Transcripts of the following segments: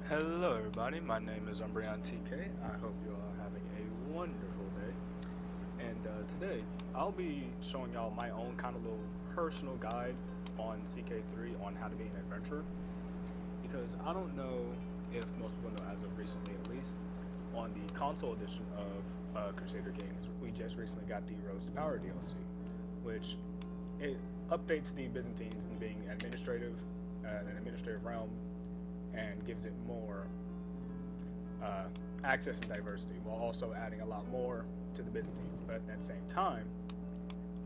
Hello everybody, my name is Umbreon TK. I hope you all are having a wonderful day. And today, I'll be showing y'all my own kind of little personal guide on CK3 on how to be an adventurer. Because I don't know if most people know, as of recently at least, on the console edition of Crusader Kings, we just recently got the Rose to Power DLC, which it updates the Byzantines in being an administrative realm, and gives it more access and diversity, while also adding a lot more to the Byzantines. But at the same time,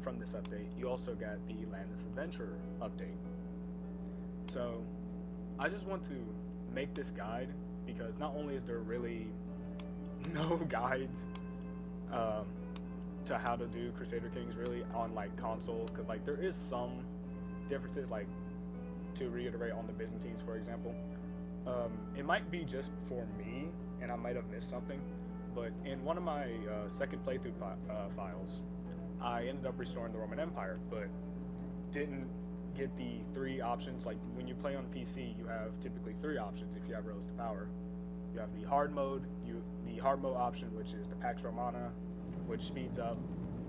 from this update, you also got the Land of Adventure update. So I just want to make this guide because not only is there really no guides um, to how to do Crusader Kings really on like console, because like there is some differences, like to reiterate on the Byzantines, for example. It might be just for me, and I might have missed something, but in one of my second playthrough files, I ended up restoring the Roman Empire, but didn't get the three options. Like when you play on PC, you have typically three options if you have Rose to Power. You have the hard mode option, which is the Pax Romana, which speeds up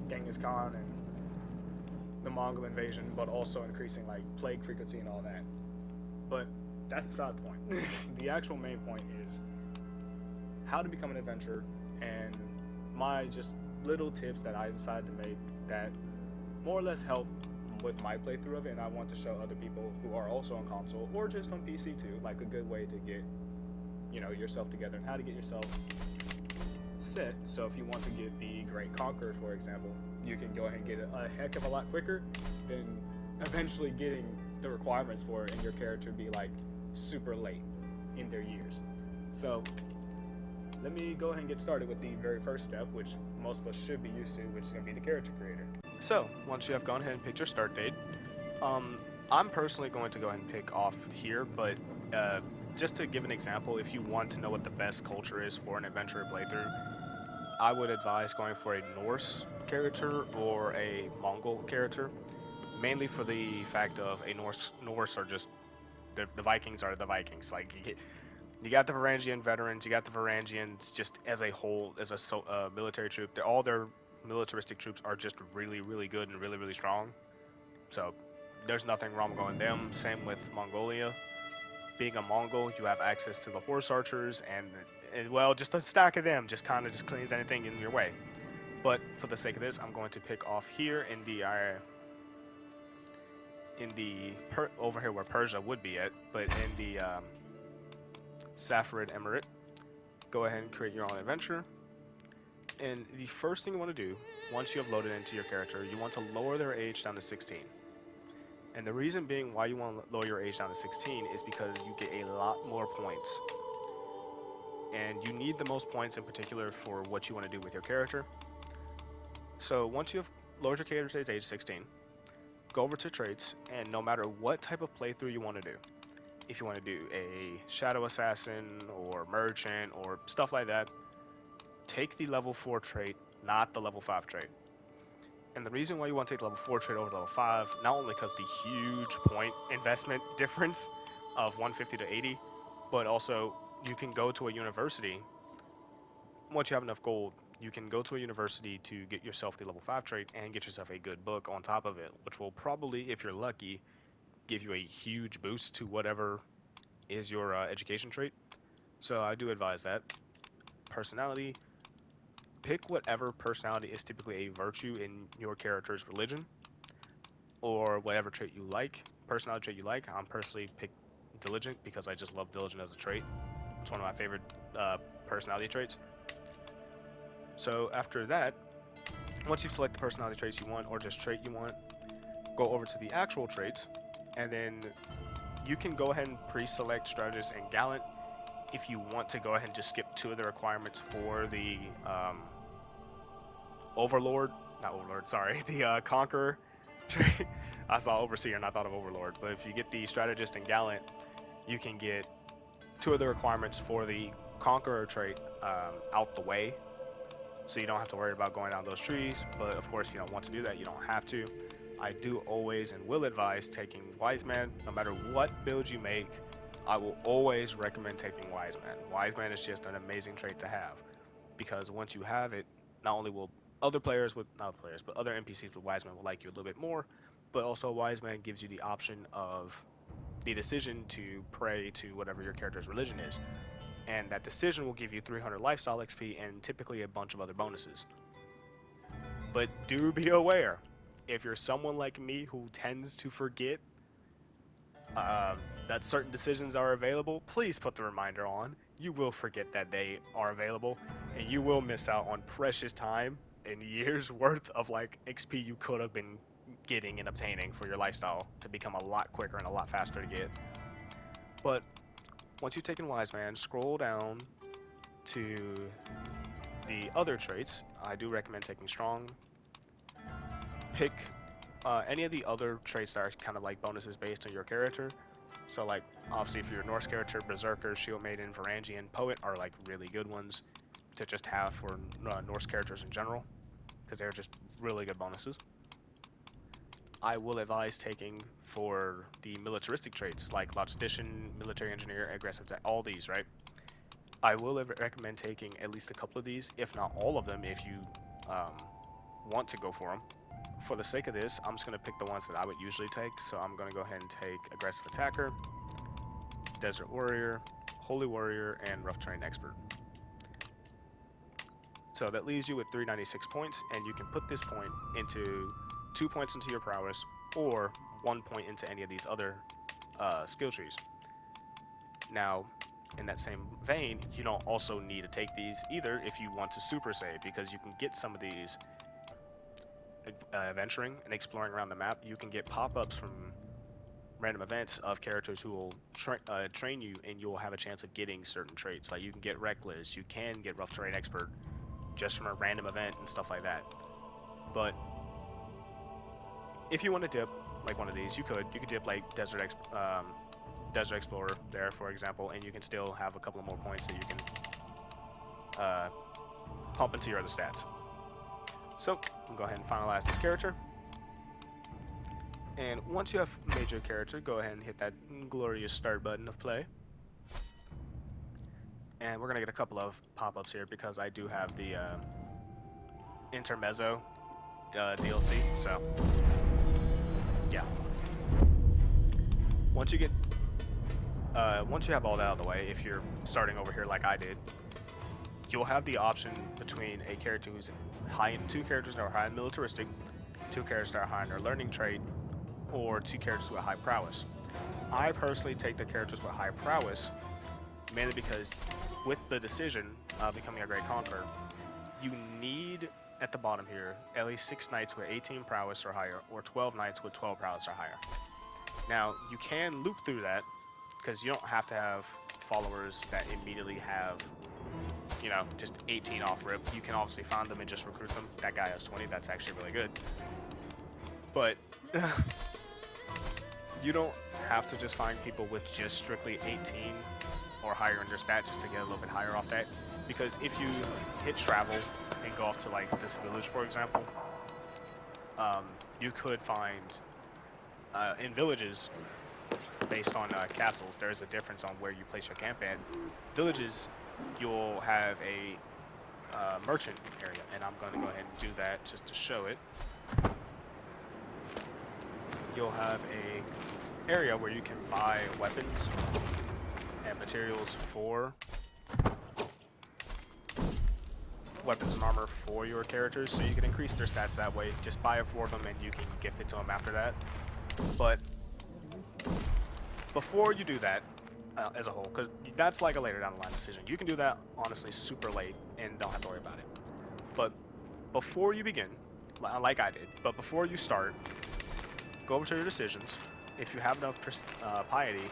Genghis Khan and the Mongol invasion, but also increasing like plague frequency and all that. But that's beside the point. The actual main point is how to become an adventurer, and my just little tips that I decided to make that more or less help with my playthrough of it, and I want to show other people who are also on console or just on PC too, like a good way to get yourself together and how to get yourself set. So if you want to get the Great Conqueror, for example, you can go ahead and get it a heck of a lot quicker than eventually getting the requirements for it and your character be like super late in their years. So let me go ahead and get started with the very first step, which most of us should be used to, which is going to be the character creator. So once you have gone ahead and picked your start date, I'm personally going to go ahead and pick off here, but just to give an example, if you want to know what the best culture is for an adventurer playthrough, I would advise going for a Norse character or a Mongol character, mainly for the fact of a Norse are just the Vikings are the Vikings. Like you got the Varangian veterans, you got the Varangians just as a whole, as a military troop. All their militaristic troops are just really, really good and really, really strong. So there's nothing wrong with going them. Same with Mongolia. Being a Mongol, you have access to the horse archers, and well, just a stack of them just kind of just cleans anything in your way. But for the sake of this, I'm going to pick off here in the over here where Persia would be at, but in the Safarid Emirate. Go ahead and create your own adventure. And the first thing you want to do, once you have loaded into your character, you want to lower their age down to 16. And the reason being why you want to lower your age down to 16 is because you get a lot more points. And you need the most points in particular for what you want to do with your character. So once you have lowered your character's age 16, go over to traits, and no matter what type of playthrough you want to do, if you want to do a Shadow Assassin or Merchant or stuff like that, take the level 4 trait, not the level 5 trait. And the reason why you want to take the level 4 trait over level 5, not only because the huge point investment difference of 150 to 80, but also you can go to a university. Once you have enough gold, you can go to a university to get yourself the level 5 trait and get yourself a good book on top of it, which will probably, if you're lucky, give you a huge boost to whatever is your education trait. So I do advise that. Personality, pick whatever personality is typically a virtue in your character's religion, or whatever trait you like, personality trait you like. I'm personally pick diligent because I just love diligent as a trait. It's one of my favorite personality traits. So after that, once you've selected the personality traits you want or just trait you want, go over to the actual traits, and then you can go ahead and pre-select strategist and gallant if you want to go ahead and just skip two of the requirements for the the conqueror trait. I saw overseer and I thought of overlord, but if you get the strategist and gallant, you can get two of the requirements for the conqueror trait out the way, so you don't have to worry about going down those trees. But of course, if you don't want to do that, you don't have to. I do always and will advise taking wise man no matter what build you make. I will always recommend taking Wise Man. Wise Man is just an amazing trait to have, because once you have it, not only will other players with not players, but other NPCs with Wise Man will like you a little bit more, but also Wise Man gives you the option of the decision to pray to whatever your character's religion is, and that decision will give you 300 lifestyle XP and typically a bunch of other bonuses. But do be aware, if you're someone like me who tends to forget that certain decisions are available, please put the reminder on. You will forget that they are available, and you will miss out on precious time and years worth of like XP you could have been getting and obtaining for your lifestyle to become a lot quicker and a lot faster to get. But once you've taken Wise Man, scroll down to the other traits. I do recommend taking Strong. Pick any of the other traits that are kind of like bonuses based on your character. So like, obviously if you're a Norse character, Berserker, Shield Maiden, Varangian, Poet are like really good ones to just have for Norse characters in general, because they're just really good bonuses. I will advise taking for the militaristic traits like Logistician, Military Engineer, Aggressive, all these, right? I will recommend taking at least a couple of these, if not all of them, if you want to go for them. For the sake of this, I'm just going to pick the ones that I would usually take. So I'm going to go ahead and take Aggressive Attacker, Desert Warrior, Holy Warrior, and Rough Terrain Expert. So that leaves you with 396 points, and you can put this point into 2 points into your prowess, or 1 point into any of these other skill trees. Now, in that same vein, you don't also need to take these either if you want to super save, because you can get some of these adventuring and exploring around the map. You can get pop-ups from random events of characters who will train you, and you will have a chance of getting certain traits. Like you can get Reckless, you can get Rough Terrain Expert just from a random event and stuff like that. But if you want to dip like one of these, you could dip like Desert Explorer there, for example, and you can still have a couple of more points that you can pump into your other stats. So we'll go ahead and finalize this character. And once you have made your character, go ahead and hit that glorious start button of play. And we're going to get a couple of pop-ups here because I do have the Intermezzo DLC. So, yeah. Once you have all that out of the way, if you're starting over here like I did, you'll have the option between a character who's two characters that are high in militaristic, 2 characters that are high in their learning trait, or 2 characters with high prowess. I personally take the characters with high prowess, mainly because with the decision of becoming a Great Conqueror, you need, at the bottom here, at least 6 knights with 18 prowess or higher, or 12 knights with 12 prowess or higher. Now, you can loop through that, because you don't have to have followers that immediately have, you know, just 18 off rip. You can obviously find them and just recruit them. That guy has 20, that's actually really good. But you don't have to just find people with just strictly 18 or higher in their stat just to get a little bit higher off that. Because if you hit travel and go off to like this village, for example, you could find in villages, based on castles, there's a difference on where you place your camp at. Villages, you'll have a merchant area, and I'm going to go ahead and do that just to show it. You'll have a area where you can buy weapons and materials for weapons and armor for your characters, so you can increase their stats that way. Just buy it for them and you can gift it to them after that. But before you do that, as a whole, because that's like a later down the line decision, you can do that honestly super late and don't have to worry about it. But before you begin, like I did, but before you start, go over to your decisions. If you have enough piety,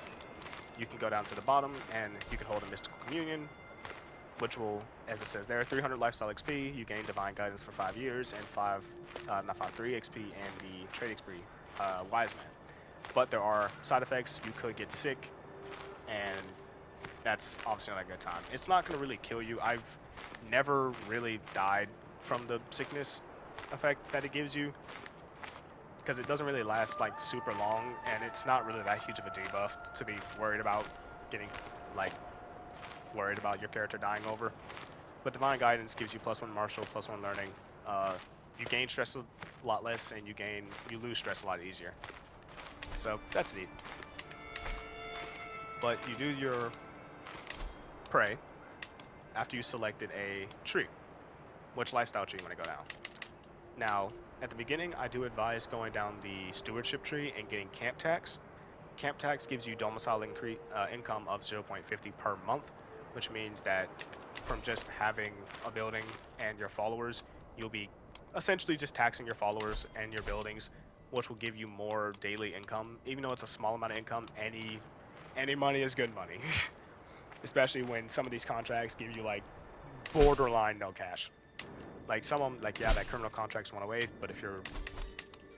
you can go down to the bottom and you can hold a mystical communion, which will, as it says there, 300 lifestyle XP. You gain divine guidance for 5 years and 3 XP and the trade XP, Wise Man. But there are side effects. You could get sick, and that's obviously not a good time. It's not going to really kill you. I've never really died from the sickness effect that it gives you, because it doesn't really last like super long, and it's not really that huge of a debuff to be worried about. getting like worried about your character dying over. But Divine Guidance gives you +1 martial, +1 learning. You gain stress a lot less, and you lose stress a lot easier. So that's neat. But you do your pray after you selected a tree. Which lifestyle tree you want to go down? Now, at the beginning, I do advise going down the stewardship tree and getting camp tax. Camp tax gives you domicile income of 0.50 per month, which means that from just having a building and your followers, you'll be essentially just taxing your followers and your buildings, which will give you more daily income. Even though it's a small amount of income, any money is good money. Especially when some of these contracts give you like borderline no cash. Like some of them, like yeah, that criminal contracts went away, but if you're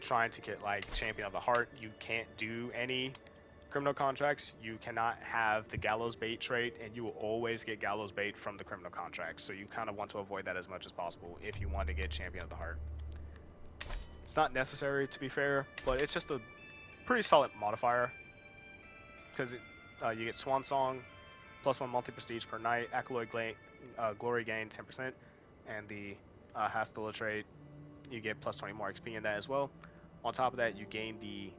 trying to get like Champion of the Heart, you can't do any criminal contracts. You cannot have the gallows bait trait, and you will always get gallows bait from the criminal contracts. So you kind of want to avoid that as much as possible if you want to get Champion of the Heart. It's not necessary, to be fair, but it's just a pretty solid modifier because you get Swan Song, +1 monthly prestige per night, Acolyte glory gain 10%, and the Hastilla trait, you get +20 more XP in that as well. On top of that, you gain the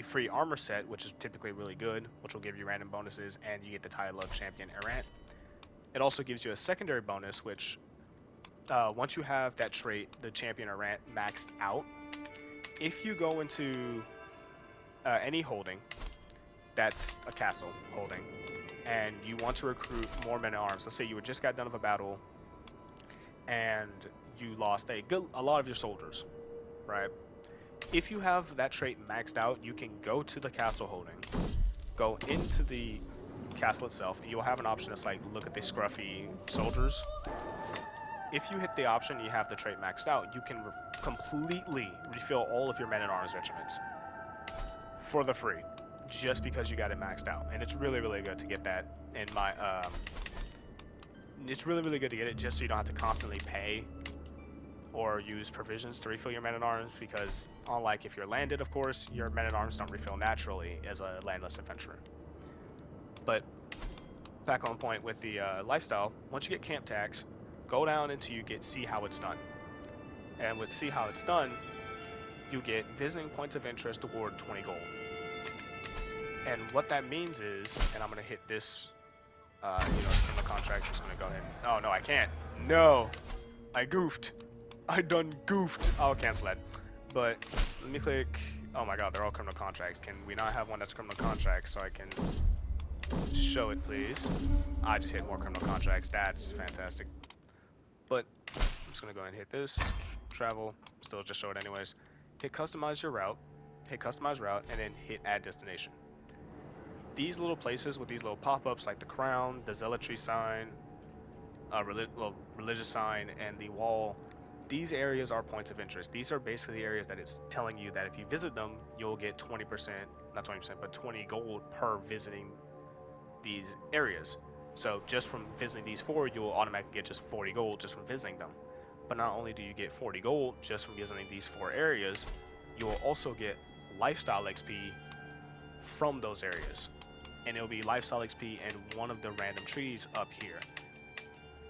free armor set, which is typically really good, which will give you random bonuses, and you get the title of Champion Errant. It also gives you a secondary bonus, which once you have that trait, the Champion Errant, maxed out, if you go into any holding that's a castle holding, and you want to recruit more men-at-arms, let's say you just got done with a battle, and you lost a lot of your soldiers, right? If you have that trait maxed out, you can go to the castle holding, go into the castle itself, and you'll have an option that's like, look at the scruffy soldiers. If you hit the option, you have the trait maxed out, you can completely refill all of your men-at-arms regiments for the free, just because you got it maxed out. And it's really, really good to get that in my, it's really, really good to get it just so you don't have to constantly pay or use provisions to refill your men-at-arms, because unlike if you're landed, of course, your men-at-arms don't refill naturally as a landless adventurer. But back on point with the lifestyle, once you get camp tax, go down until you get See How It's Done. And with See How It's Done, you get visiting points of interest award 20 gold. And what that means is, and I'm going to hit this, criminal contract, I'm just going to go ahead. Oh, no, I can't. No! I goofed. I done goofed. I'll cancel that. But let me click. Oh my god, they're all criminal contracts. Can we not have one that's criminal contracts so I can show it, please? I just hit more criminal contracts. That's fantastic. But I'm just gonna go ahead and hit this. Travel. Still just show it anyways. Hit customize your route. Hit customize route, and then hit add destination. These little places with these little pop-ups, like the crown, the zealotry sign, religious sign, and the wall. These areas are points of interest. These are basically the areas that it's telling you that if you visit them, you'll get 20%, not 20%, but 20 gold per visiting these areas. So just from visiting these 4, you'll automatically get just 40 gold just from visiting them. But not only do you get 40 gold just from visiting these 4 areas, you will also get lifestyle XP from those areas. And it'll be lifestyle XP and one of the random trees up here,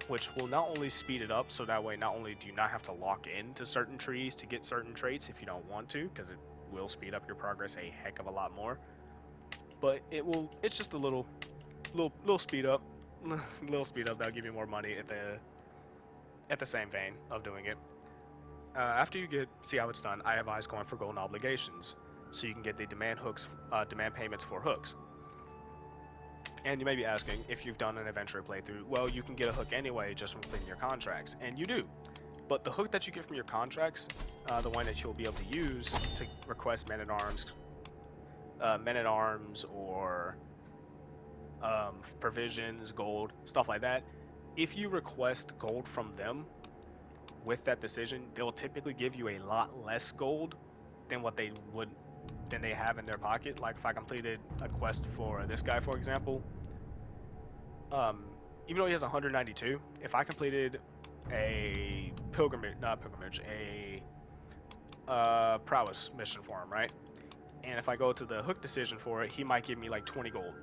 which will not only speed it up, so that way not only do you not have to lock into certain trees to get certain traits if you don't want to, because it will speed up your progress a heck of a lot more, but it's just a little speed up, little speed up that'll give you more money at the same vein of doing it. After you See How It's Done, I advise going for golden obligations, so you can get the demand payments for hooks. And you may be asking, if you've done an adventure playthrough, well, you can get a hook anyway just from completing your contracts, and you do. But the hook that you get from your contracts, the one that you'll be able to use to request men-at-arms or provisions, gold, stuff like that, if you request gold from them with that decision, they'll typically give you a lot less gold than what they have in their pocket. Like if I completed a quest for this guy, for example, even though he has 192, if I completed a prowess mission for him, right? And if I go to the hook decision for it, he might give me like 20 gold.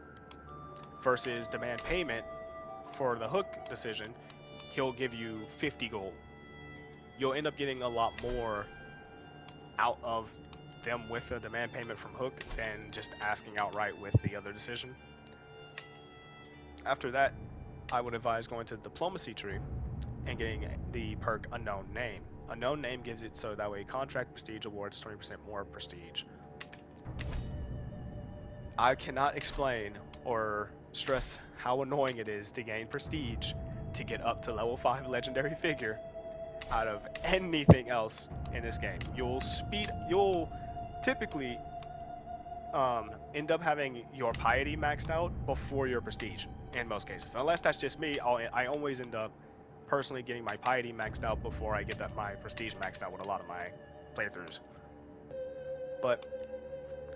versus demand payment for the hook decision, he'll give you 50 gold. You'll end up getting a lot more out of them with the demand payment from hook than just asking outright with the other decision. After that, I would advise going to the diplomacy tree and getting the perk unknown name. Unknown name gives it so that way contract prestige awards 20% more prestige. I cannot explain or stress how annoying it is to gain prestige to get up to level 5 legendary figure out of anything else in this game. You'll typically end up having your piety maxed out before your prestige in most cases. Unless that's just me, I always end up personally getting my piety maxed out before I get my prestige maxed out with a lot of my playthroughs. But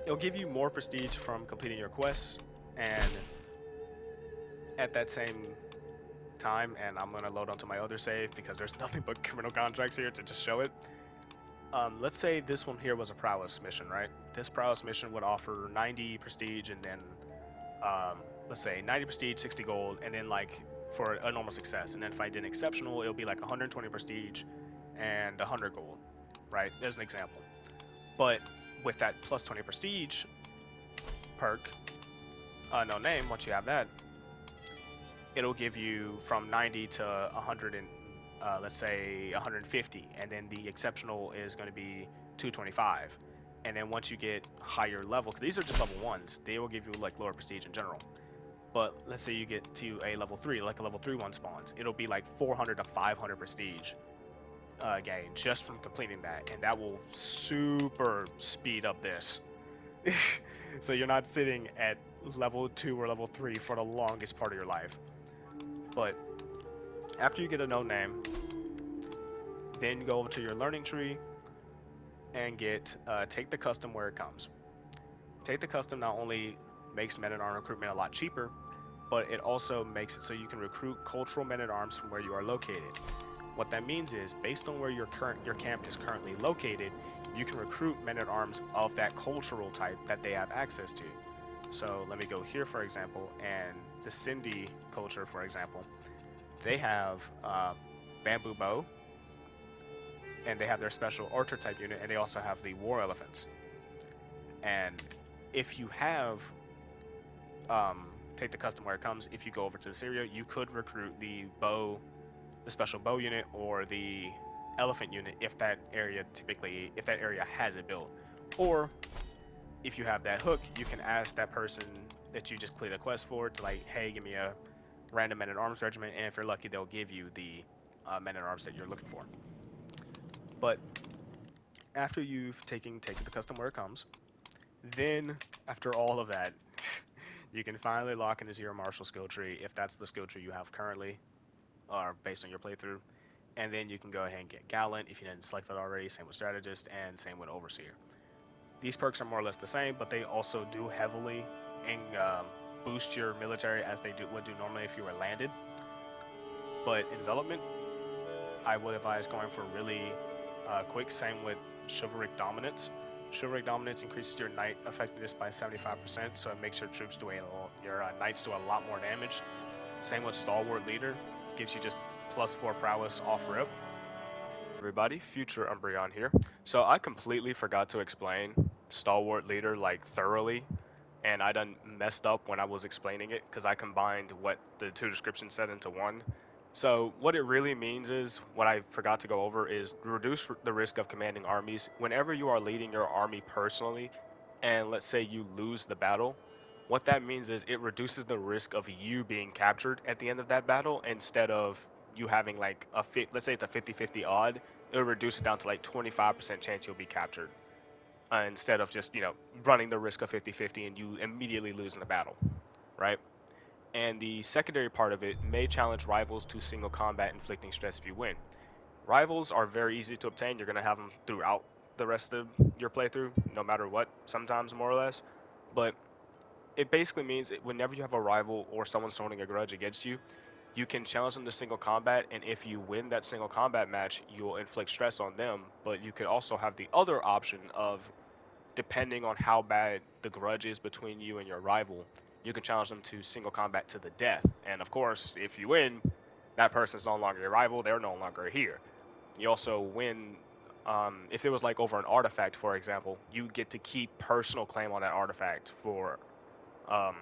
it'll give you more prestige from completing your quests, and at that same time, and I'm going to load onto my other save because there's nothing but criminal contracts here to just show it. Let's say this one here was a prowess mission, right? This prowess mission would offer 90 prestige and then, let's say 90 prestige, 60 gold, and then like for a normal success. And then if I did an exceptional, it'll be like 120 prestige and 100 gold, right? There's an example. But with that plus 20 prestige perk, no name, once you have that, it'll give you from 90 to 100 and let's say 150, and then the exceptional is going to be 225. And then once you get higher level, because these are just level 1s, they will give you like lower prestige in general. But let's say you get to a level 3, like a level 3 one spawns, it'll be like 400 to 500 prestige gain just from completing that, and that will super speed up this. So you're not sitting at level 2 or level 3 for the longest part of your life. But after you get a known name, then you go over to your learning tree and get take the custom where it comes. Take the custom not only makes men-at-arms recruitment a lot cheaper, but it also makes it so you can recruit cultural men-at-arms from where you are located. What that means is, based on where your camp is currently located, you can recruit men-at-arms of that cultural type that they have access to. So let me go here, for example, and the Sindhi culture, for example, they have bamboo bow, and they have their special archer type unit, and they also have the war elephants. And if you have take the custom where it comes, if you go over to this area, you could recruit the special bow unit or the elephant unit if that area has it built. Or if you have that hook, you can ask that person that you just completed a quest for to like, hey, give me a random men-at-arms regiment, and if you're lucky, they'll give you the men-at-arms that you're looking for. But after you've taken the custom where it comes, then after all of that, you can finally lock into your martial skill tree if that's the skill tree you have currently, or based on your playthrough. And then you can go ahead and get Gallant if you didn't select that already, same with Strategist, and same with Overseer. These perks are more or less the same, but they also do heavily boost your military as they would do normally if you were landed. But in development, I would advise going for really quick, same with Chivalric Dominance. Chivalric Dominance increases your knight effectiveness by 75%, so it makes your troops your knights do a lot more damage. Same with Stalwart Leader, gives you just +4 prowess off rip. Everybody, Future Umbreon here. So I completely forgot to explain Stalwart Leader like thoroughly, and I done messed up when I was explaining it because I combined what the two descriptions said into one. So what it really means is, what I forgot to go over is reduce the risk of commanding armies. Whenever you are leading your army personally, and let's say you lose the battle, what that means is it reduces the risk of you being captured at the end of that battle. Instead of you having like let's say it's a 50-50 odd, it'll reduce it down to like 25% chance you'll be captured. Instead of just, running the risk of 50-50 and you immediately losing the battle, right? And the secondary part of it may challenge rivals to single combat, inflicting stress if you win. Rivals are very easy to obtain. You're going to have them throughout the rest of your playthrough, no matter what, sometimes more or less. But it basically means whenever you have a rival or someone's holding a grudge against you, you can challenge them to single combat, and if you win that single combat match, you will inflict stress on them. But you could also have the other option of, depending on how bad the grudge is between you and your rival, you can challenge them to single combat to the death. And of course, if you win, that person's no longer your rival, they're no longer here. You also win, if it was like over an artifact, for example, you get to keep personal claim on that artifact for um,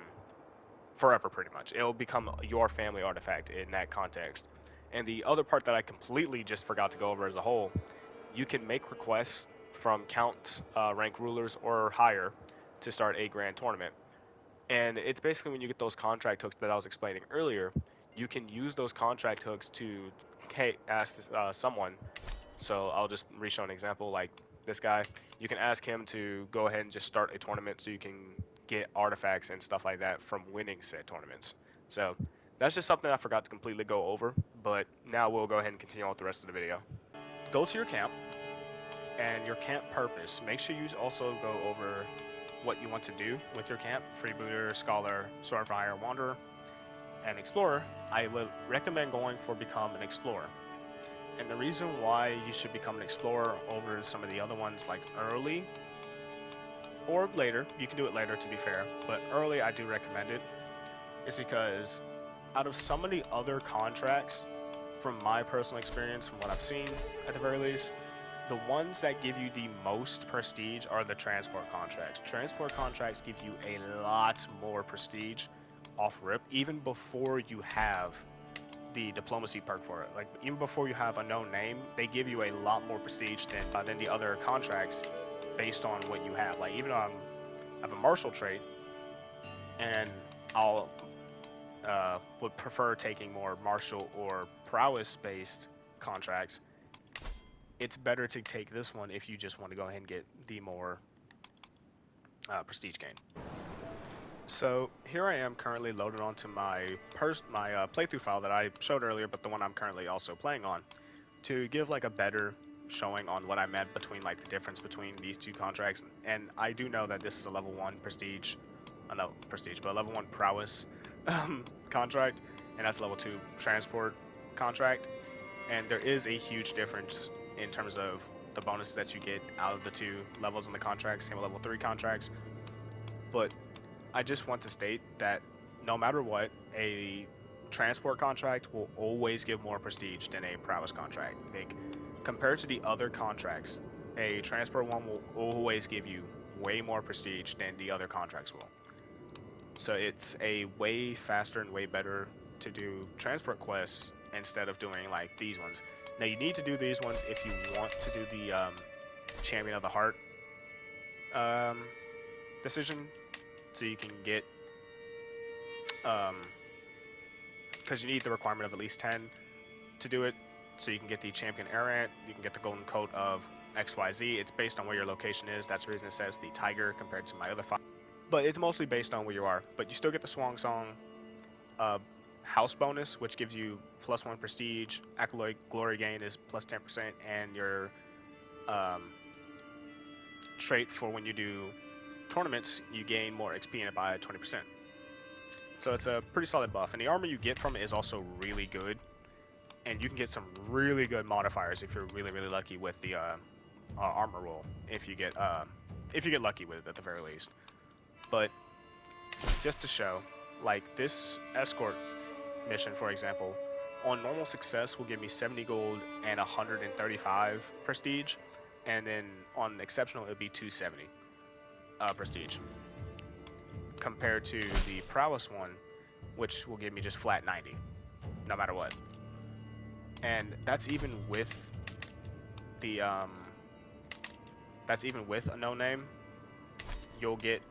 forever, pretty much. It'll become your family artifact in that context. And the other part that I completely just forgot to go over as a whole, you can make requests from count rank rulers or higher to start a grand tournament. And it's basically when you get those contract hooks that I was explaining earlier, you can use those contract hooks to ask someone. So I'll just re-show an example like this guy. You can ask him to go ahead and just start a tournament so you can get artifacts and stuff like that from winning said tournaments. So that's just something I forgot to completely go over, but now we'll go ahead and continue on with the rest of the video. Go to your camp and your camp purpose. Make sure you also go over what you want to do with your camp: freebooter, scholar, sword for hire, wanderer, and explorer. I would recommend going for become an explorer. And the reason why you should become an explorer over some of the other ones, like early or later, you can do it later to be fair, but early I do recommend it, is because out of some of the other contracts, from my personal experience, from what I've seen at the very least, the ones that give you the most prestige are the transport contracts. Transport contracts give you a lot more prestige off rip, even before you have the diplomacy perk for it. Like, even before you have a known name, they give you a lot more prestige than the other contracts based on what you have. Like, even though I have a martial trait, and I'll would prefer taking more martial or prowess based contracts, it's better to take this one if you just want to go ahead and get the more prestige gain. So here I am currently loaded onto my playthrough file that I showed earlier, but the one I'm currently also playing on, to give like a better showing on what I meant between like the difference between these two contracts. And I do know that this is a level 1 prestige, not prestige, but a level 1 prowess contract, and that's level 2 transport contract. And there is a huge difference in terms of the bonuses that you get out of the two levels in the contracts, same with level 3 contracts. But I just want to state that no matter what, a transport contract will always give more prestige than a prowess contract. Like, compared to the other contracts, a transport one will always give you way more prestige than the other contracts will. So it's a way faster and way better to do transport quests instead of doing like these ones. Now you need to do these ones if you want to do the Champion of the Heart decision, so you can get because you need the requirement of at least 10 to do it, so you can get the Champion Errant, you can get the Golden Coat of XYZ. It's based on where your location is. That's the reason it says the Tiger compared to my other 5. But it's mostly based on where you are. But you still get the Swan Song house bonus, which gives you +1 prestige. Acolyte glory gain is +10%, and your trait for when you do tournaments, you gain more XP in it by 20%. So it's a pretty solid buff, and the armor you get from it is also really good, and you can get some really good modifiers if you're really lucky with the armor roll, if you get lucky with it at the very least. But just to show, like this escort mission, for example, on normal success will give me 70 gold and 135 prestige, and then on exceptional it would be 270 prestige, compared to the prowess one, which will give me just flat 90 no matter what. And that's even with the that's even with a no name. You'll get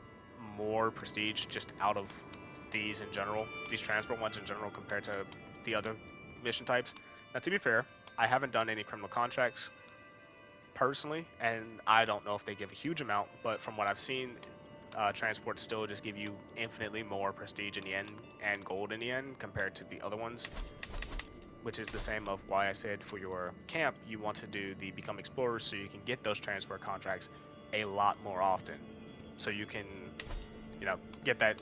more prestige just out of these in general, these transport ones in general, compared to the other mission types. Now, to be fair, I haven't done any criminal contracts personally, and I don't know if they give a huge amount, but from what I've seen, transports still just give you infinitely more prestige in the end and gold in the end compared to the other ones, which is the same of why I said for your camp you want to do the Become Explorers, so you can get those transport contracts a lot more often, so you can, you know, get the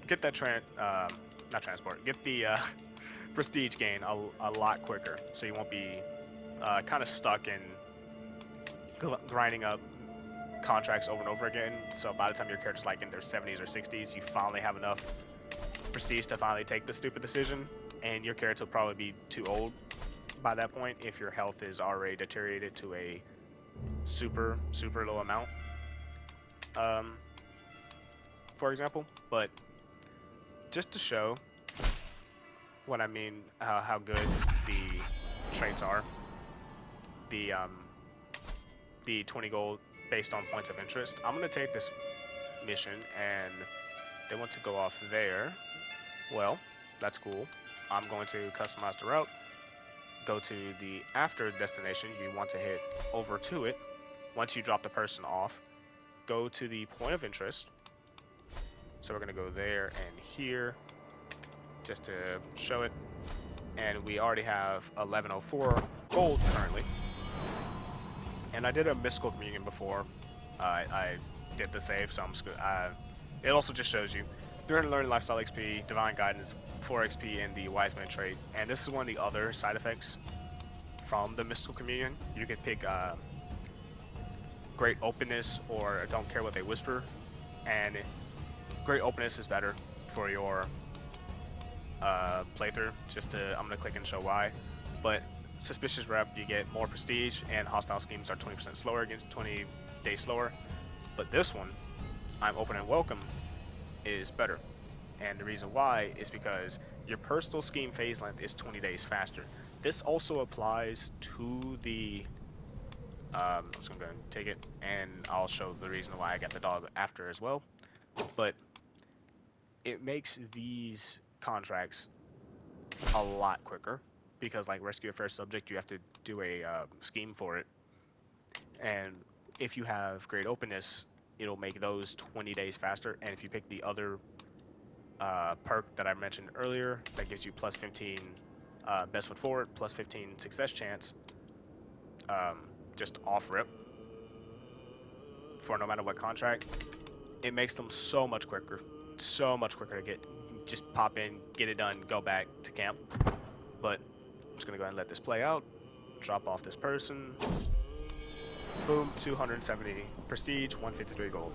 prestige gain a lot quicker, so you won't be kind of stuck in grinding up contracts over and over again. So by the time your character's like in their 70s or 60s, you finally have enough prestige to finally take the stupid decision, and your character will probably be too old by that point if your health is already deteriorated to a super low amount, for example. But just to show what I mean, how good the traits are, the 20 gold based on points of interest, I'm gonna take this mission, and they want to go off there. Well, that's cool. I'm going to customize the route, go to the after destination. You want to hit over to it. Once you drop the person off, go to the point of interest. So we're gonna go there and here, just to show it. And we already have 1104 gold currently. And I did a mystical communion before. I did the save, so I'm just gonna, it also just shows you 300 learning lifestyle XP, divine guidance, 4 XP in the wise man trait. And this is one of the other side effects from the mystical communion. You can pick great openness or don't care what they whisper, and great openness is better for your playthrough. I'm gonna click and show why. But suspicious rep, you get more prestige, and hostile schemes are 20% slower, against 20 days slower. But this one, I'm open and welcome, is better. And the reason why is because your personal scheme phase length is 20 days faster. This also applies to the I'm just gonna take it, and I'll show the reason why I got the dog after as well. But it makes these contracts a lot quicker, because like rescue a first subject, you have to do a scheme for it, and if you have great openness, it'll make those 20 days faster. And if you pick the other perk that I mentioned earlier, that gives you plus 15 best foot forward, plus 15 success chance, just off rip for no matter what contract, it makes them so much quicker to get. Just pop in, get it done, go back to camp. But I'm just gonna go ahead and let this play out. Drop off this person. Boom, 270 prestige, 153 gold.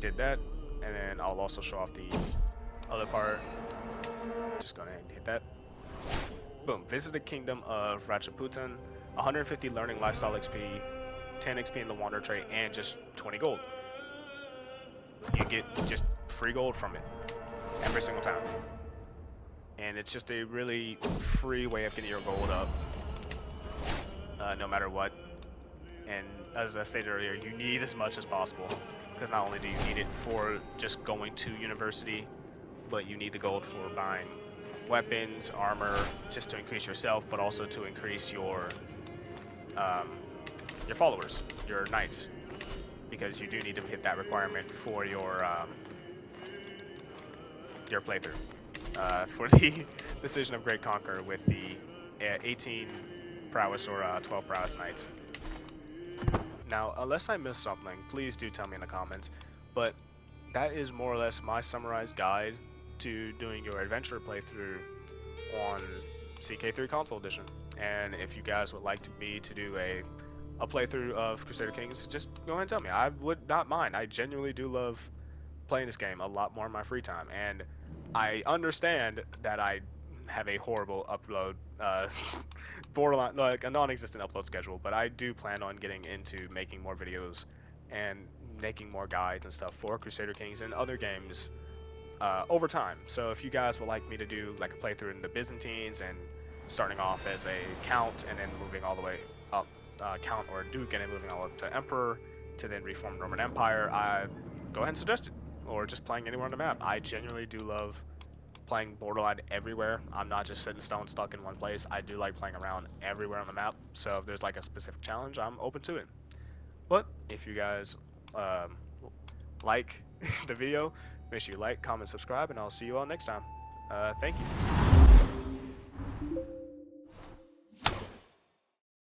Did that, and then I'll also show off the other part. Just go ahead and hit that. Boom, visit the kingdom of Ratchaputan, 150 learning lifestyle XP, 10 XP in the wander trait, and just 20 gold. You get just free gold from it every single time. And it's just a really free way of getting your gold up, no matter what. And as I stated earlier, you need as much as possible, because not only do you need it for just going to university, but you need the gold for buying weapons, armor, just to increase yourself, but also to increase your followers, your knights, because you do need to hit that requirement for your playthrough. For the Decision of Great Conqueror with the 18 prowess or 12 prowess knights. Now, unless I missed something, please do tell me in the comments, but that is more or less my summarized guide to doing your adventure playthrough on CK3 Console Edition. And if you guys would like me to do a playthrough of Crusader Kings, just go ahead and tell me. I would not mind. I genuinely do love playing this game a lot more in my free time, and I understand that I have a horrible upload, borderline, like a non-existent upload schedule, but I do plan on getting into making more videos and making more guides and stuff for Crusader Kings and other games over time. So if you guys would like me to do like a playthrough in the Byzantines and starting off as a count and then moving all the way up, count or duke, and then moving all up to emperor to then reform Roman Empire, go ahead and suggest it, or just playing anywhere on the map. I genuinely do love playing borderline everywhere. I'm not just sitting stone stuck in one place. I do like playing around everywhere on the map. So if there's like a specific challenge, I'm open to it. But if you guys like the video, make sure you like, comment, subscribe, and I'll see you all next time. Thank you.